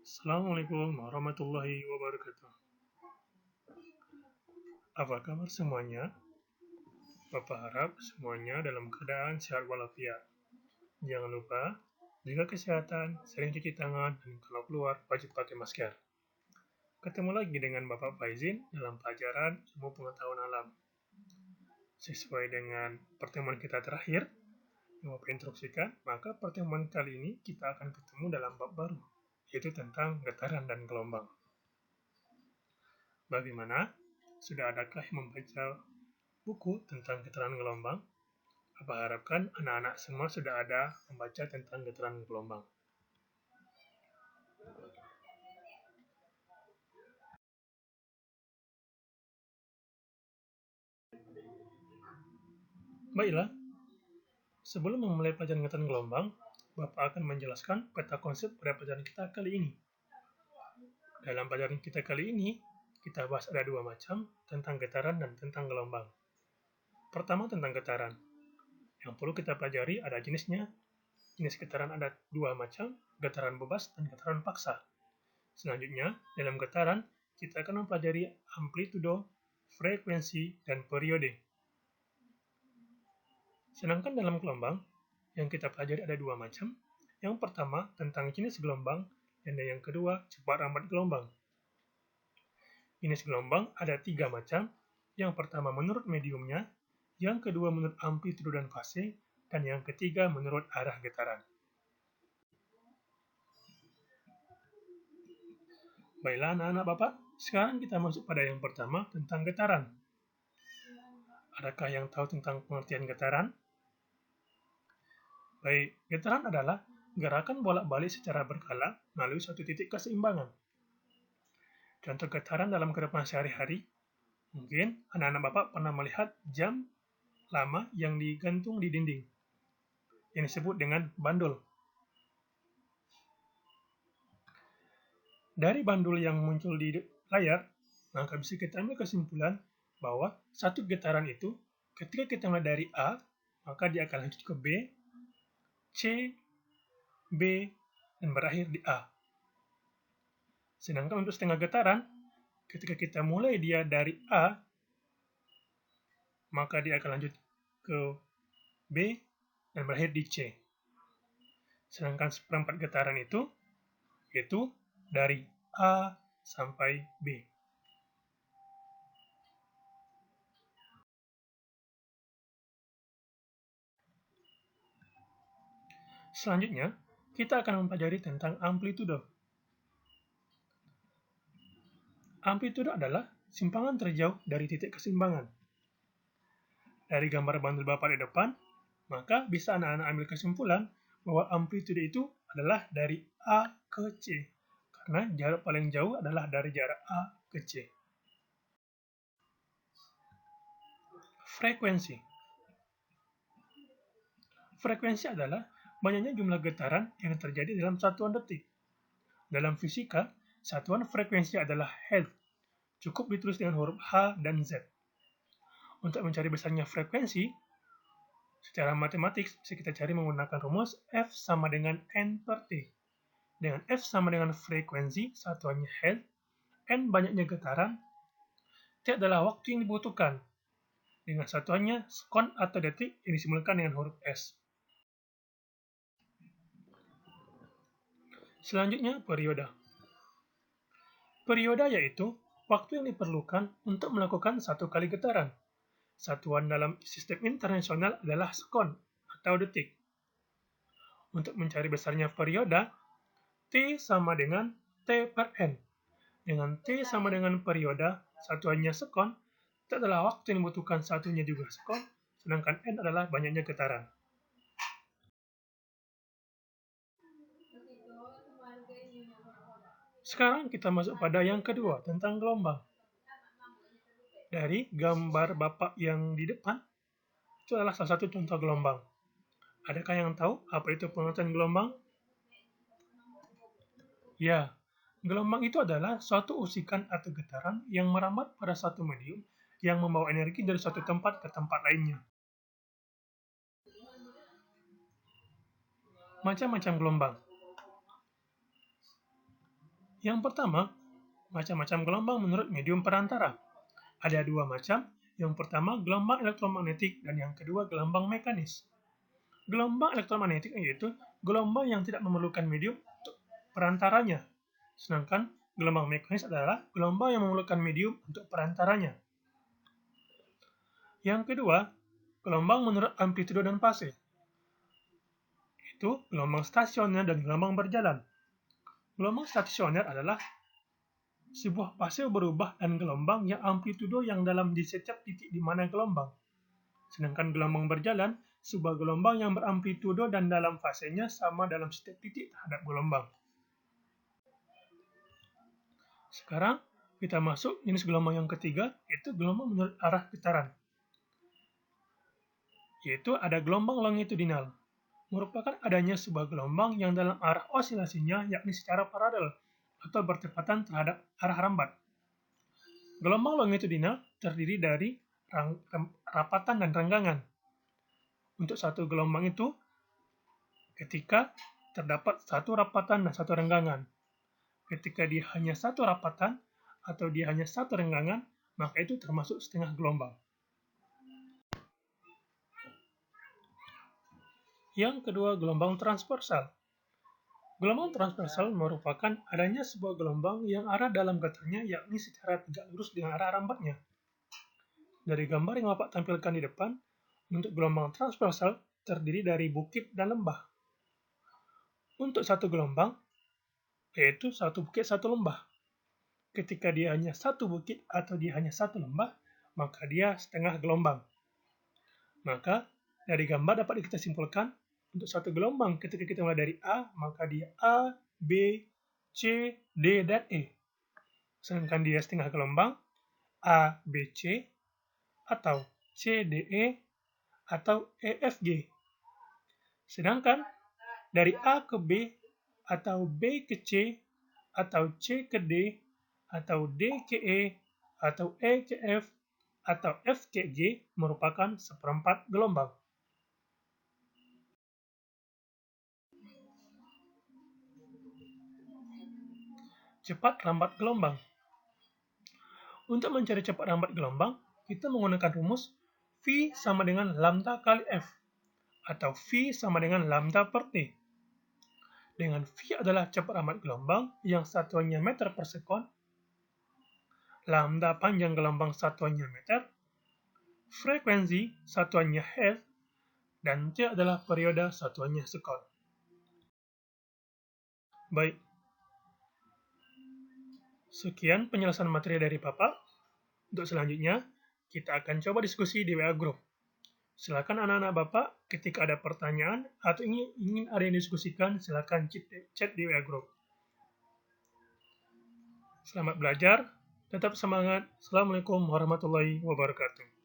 Assalamualaikum warahmatullahi wabarakatuh. Apa kabar semuanya? Bapak harap semuanya dalam keadaan sehat walafiat. Jangan lupa, jaga kesehatan, sering cuci tangan, dan kalau keluar wajib pakai masker. Ketemu lagi dengan Bapak Faizin dalam pelajaran Ilmu Pengetahuan Alam. Sesuai dengan pertemuan kita terakhir, yang Bapak instruksikan, maka pertemuan kali ini kita akan ketemu dalam bab baru, yaitu tentang getaran dan gelombang. Bagaimana? Sudah adakah yang membaca buku tentang getaran gelombang? Apa harapkan anak-anak semua sudah ada membaca tentang getaran gelombang? Baiklah, sebelum memulai pelajaran getaran gelombang, Bapak akan menjelaskan peta konsep pada pelajaran kita kali ini. Dalam pelajaran kita kali ini, kita bahas ada dua macam, tentang getaran dan tentang gelombang. Pertama tentang getaran. Yang perlu kita pelajari ada jenisnya. Jenis getaran ada dua macam, getaran bebas dan getaran paksa. Selanjutnya, dalam getaran, kita akan mempelajari amplitudo, frekuensi, dan periode. Sedangkan dalam gelombang, yang kita pelajari ada dua macam. Yang pertama, tentang jenis gelombang, dan yang kedua, cepat lambat gelombang. Jenis gelombang ada tiga macam. Yang pertama menurut mediumnya, yang kedua menurut amplitudo dan fase, dan yang ketiga menurut arah getaran. Baiklah anak-anak Bapak, sekarang kita masuk pada yang pertama tentang getaran. Adakah yang tahu tentang pengertian getaran? Baik, getaran adalah gerakan bolak-balik secara berkala melalui suatu titik keseimbangan. Contoh getaran dalam kehidupan sehari-hari, mungkin anak-anak Bapak pernah melihat jam lama yang digantung di dinding, yang disebut dengan bandul. Dari bandul yang muncul di layar, maka bisa kita ambil kesimpulan bahwa satu getaran itu, ketika kita mulai dari A, maka dia akan lanjut ke B, C, B, dan berakhir di A. Sedangkan untuk setengah getaran, ketika kita mulai dia dari A, maka dia akan lanjut ke B dan berakhir di C. Sedangkan seperempat getaran itu, yaitu dari A sampai B. Selanjutnya, kita akan mempelajari tentang amplitudo. Amplitudo adalah simpangan terjauh dari titik keseimbangan. Dari gambar bandul Bapak di depan, maka bisa anak-anak ambil kesimpulan bahwa amplitudo itu adalah dari A ke C, karena jarak paling jauh adalah dari jarak A ke C. Frekuensi. Frekuensi adalah banyaknya jumlah getaran yang terjadi dalam satuan detik. Dalam fisika, satuan frekuensi adalah Hertz. Cukup ditulis dengan huruf H dan Z. Untuk mencari besarnya frekuensi, secara matematik bisa kita cari menggunakan rumus F sama dengan N per T. Dengan F sama dengan frekuensi, satuannya Hertz, N banyaknya getaran, T adalah waktu yang dibutuhkan. Dengan satuannya sekon atau detik yang disimbolkan dengan huruf S. Selanjutnya, periode. Periode yaitu waktu yang diperlukan untuk melakukan satu kali getaran. Satuan dalam sistem internasional adalah sekon atau detik. Untuk mencari besarnya periode, T sama dengan T per N. Dengan T sama dengan periode, satuannya sekon, T adalah waktu yang dibutuhkan, satunya juga sekon, sedangkan N adalah banyaknya getaran. Sekarang kita masuk pada yang kedua, tentang gelombang. Dari gambar Bapak yang di depan, itu adalah salah satu contoh gelombang. Adakah yang tahu apa itu pengertian gelombang? Ya, gelombang itu adalah suatu usikan atau getaran yang merambat pada satu medium yang membawa energi dari suatu tempat ke tempat lainnya. Macam-macam gelombang. Yang pertama, macam-macam gelombang menurut medium perantara. Ada dua macam, yang pertama gelombang elektromagnetik dan yang kedua gelombang mekanis. Gelombang elektromagnetik yaitu gelombang yang tidak memerlukan medium untuk perantaranya, sedangkan gelombang mekanis adalah gelombang yang memerlukan medium untuk perantaranya. Yang kedua, gelombang menurut amplitudo dan fase. Itu gelombang stasioner dan gelombang berjalan. Gelombang stasioner adalah sebuah fase berubah dan gelombang yang amplitudo yang dalam di setiap titik di mana gelombang. Sedangkan gelombang berjalan, sebuah gelombang yang beramplitudo dan dalam fasenya sama dalam setiap titik terhadap gelombang. Sekarang, kita masuk jenis gelombang yang ketiga, yaitu gelombang menurut arah getaran. Yaitu ada gelombang longitudinal, merupakan adanya sebuah gelombang yang dalam arah osilasinya yakni secara paralel atau bertepatan terhadap arah rambat. Gelombang longitudinal terdiri dari rapatan dan renggangan. Untuk satu gelombang itu, ketika terdapat satu rapatan dan satu renggangan. Ketika dia hanya satu rapatan atau dia hanya satu renggangan, maka itu termasuk setengah gelombang. Yang kedua, gelombang transversal. Gelombang transversal merupakan adanya sebuah gelombang yang arah dalam getarnya yakni secara tegak lurus dengan arah rambatnya. Dari gambar yang Bapak tampilkan di depan, untuk gelombang transversal terdiri dari bukit dan lembah. Untuk satu gelombang, yaitu satu bukit satu lembah. Ketika dia hanya satu bukit atau dia hanya satu lembah, maka dia setengah gelombang. Maka, dari gambar dapat kita simpulkan, untuk satu gelombang ketika kita mulai dari A, maka dia A, B, C, D, dan E. Sedangkan dia setengah gelombang, A, B, C, atau C, D, E, atau E, F, G. Sedangkan dari A ke B, atau B ke C, atau C ke D, atau D ke E, atau E ke F, atau F ke G merupakan seperempat gelombang. Cepat lambat gelombang. Untuk mencari cepat lambat gelombang, kita menggunakan rumus V sama dengan lambda kali F, atau V sama dengan lambda per T. Dengan V adalah cepat lambat gelombang yang satuannya meter per sekon, lambda panjang gelombang satuannya meter, frekuensi satuannya Hertz, dan T adalah periode satuannya sekon. Baik, sekian penjelasan materi dari Bapak. Untuk selanjutnya, kita akan coba diskusi di WA Group. Silakan anak-anak Bapak, ketika ada pertanyaan atau ingin ada yang diskusikan, silakan chat di WA Group. Selamat belajar, tetap semangat. Assalamualaikum warahmatullahi wabarakatuh.